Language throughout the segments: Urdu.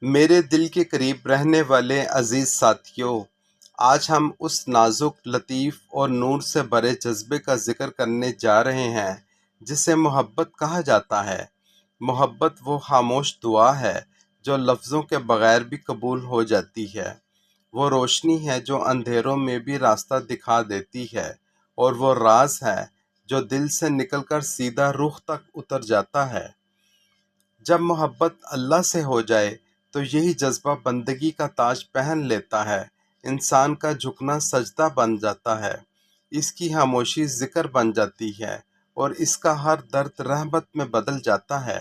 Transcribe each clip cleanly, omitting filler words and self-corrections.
میرے دل کے قریب رہنے والے عزیز ساتھیوں، آج ہم اس نازک، لطیف اور نور سے بھرے جذبے کا ذکر کرنے جا رہے ہیں جسے محبت کہا جاتا ہے۔ محبت وہ خاموش دعا ہے جو لفظوں کے بغیر بھی قبول ہو جاتی ہے۔ وہ روشنی ہے جو اندھیروں میں بھی راستہ دکھا دیتی ہے، اور وہ راز ہے جو دل سے نکل کر سیدھا روح تک اتر جاتا ہے۔ جب محبت اللہ سے ہو جائے تو یہی جذبہ بندگی کا تاج پہن لیتا ہے۔ انسان کا جھکنا سجدہ بن جاتا ہے، اس کی خاموشی ذکر بن جاتی ہے، اور اس کا ہر درد رحمت میں بدل جاتا ہے۔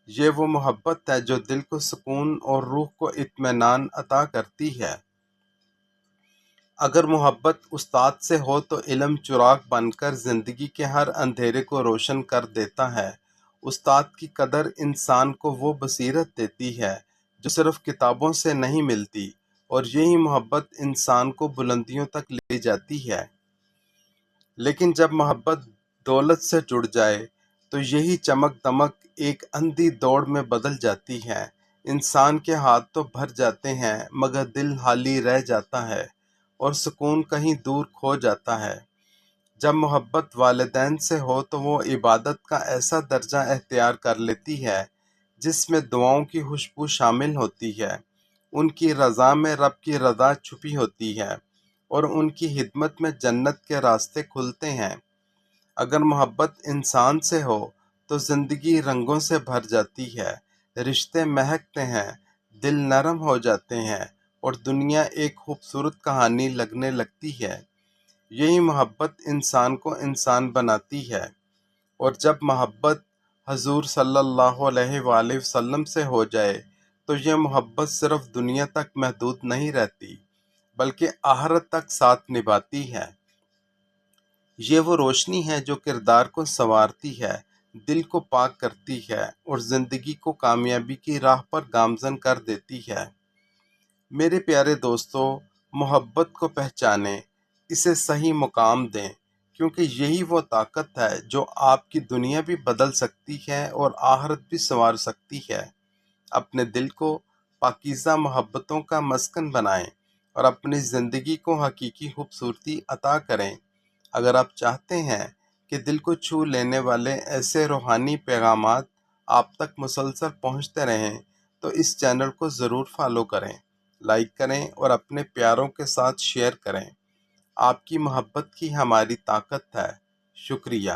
یہ وہ محبت ہے جو دل کو سکون اور روح کو اطمینان عطا کرتی ہے۔ اگر محبت استاد سے ہو تو علم چراغ بن کر زندگی کے ہر اندھیرے کو روشن کر دیتا ہے۔ استاد کی قدر انسان کو وہ بصیرت دیتی ہے جو صرف کتابوں سے نہیں ملتی، اور یہی محبت انسان کو بلندیوں تک لے جاتی ہے۔ لیکن جب محبت دولت سے جڑ جائے تو یہی چمک دمک ایک اندھی دوڑ میں بدل جاتی ہے۔ انسان کے ہاتھ تو بھر جاتے ہیں مگر دل خالی رہ جاتا ہے، اور سکون کہیں دور کھو جاتا ہے۔ جب محبت والدین سے ہو تو وہ عبادت کا ایسا درجہ اختیار کر لیتی ہے جس میں دعاؤں کی خوشبو شامل ہوتی ہے۔ ان کی رضا میں رب کی رضا چھپی ہوتی ہے، اور ان کی خدمت میں جنت کے راستے کھلتے ہیں۔ اگر محبت انسان سے ہو تو زندگی رنگوں سے بھر جاتی ہے، رشتے مہکتے ہیں، دل نرم ہو جاتے ہیں، اور دنیا ایک خوبصورت کہانی لگنے لگتی ہے۔ یہی محبت انسان کو انسان بناتی ہے، اور جب محبت حضور صلی اللہ علیہ وآلہ وسلم سے ہو جائے تو یہ محبت صرف دنیا تک محدود نہیں رہتی بلکہ آخرت تک ساتھ نبھاتی ہے۔ یہ وہ روشنی ہے جو کردار کو سنوارتی ہے، دل کو پاک کرتی ہے، اور زندگی کو کامیابی کی راہ پر گامزن کر دیتی ہے۔ میرے پیارے دوستو، محبت کو پہچانیں، اسے صحیح مقام دیں، کیونکہ یہی وہ طاقت ہے جو آپ کی دنیا بھی بدل سکتی ہے اور آخرت بھی سنوار سکتی ہے۔ اپنے دل کو پاکیزہ محبتوں کا مسکن بنائیں اور اپنی زندگی کو حقیقی خوبصورتی عطا کریں۔ اگر آپ چاہتے ہیں کہ دل کو چھو لینے والے ایسے روحانی پیغامات آپ تک مسلسل پہنچتے رہیں تو اس چینل کو ضرور فالو کریں، لائک کریں اور اپنے پیاروں کے ساتھ شیئر کریں۔ آپ کی محبت کی ہماری طاقت ہے۔ شکریہ۔